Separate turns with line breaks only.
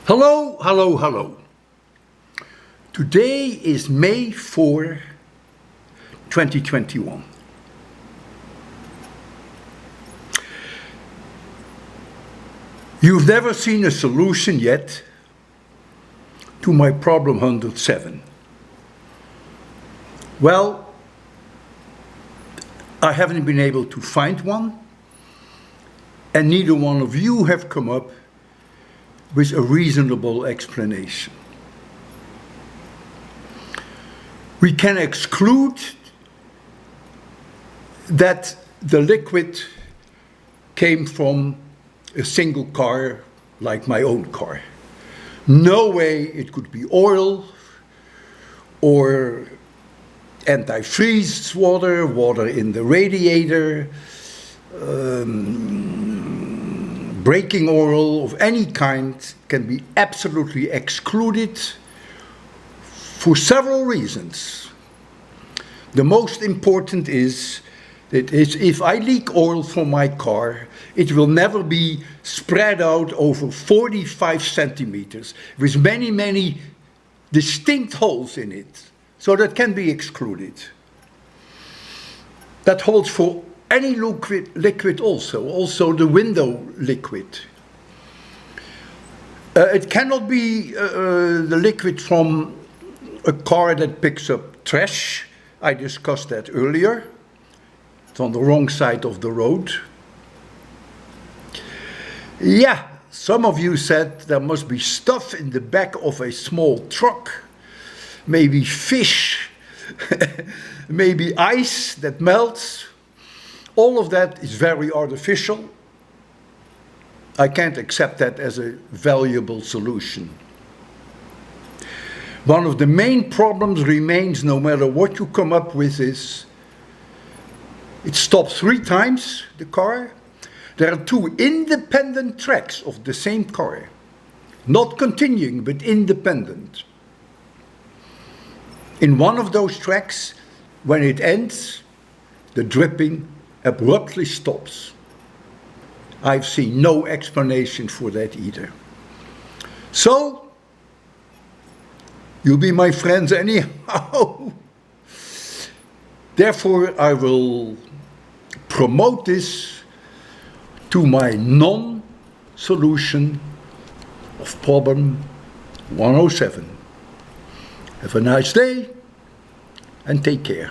Hello, hello, hello. Today is May 4, 2021. You've never seen a solution yet to my problem 107. Well, I haven't been able to find one, and neither one of you have come up with a reasonable explanation. We can exclude that the liquid came from a single car like my own car. No way it could be oil or antifreeze water, water in the radiator, braking oil of any kind can be absolutely excluded for several reasons. The most important is that if I leak oil from my car, it will never be spread out over 45 centimeters with many, many distinct holes in it. So that can be excluded. That holds for any liquid also the window liquid. It cannot be the liquid from a car that picks up trash. I discussed that earlier. It's on the wrong side of the road. Yeah, some of you said there must be stuff in the back of a small truck. Maybe fish, maybe ice that melts. All of that is very artificial. I can't accept that as a valuable solution. One of the main problems remains, no matter what you come up with, is it stops 3 times, the car. There are 2 independent tracks of the same car. Not continuing, but independent. In one of those tracks, when it ends, the dripping abruptly stops. I've seen no explanation for that either. So, you'll be my friends anyhow. Therefore, I will promote this to my non-solution of problem 107. Have a nice day and take care.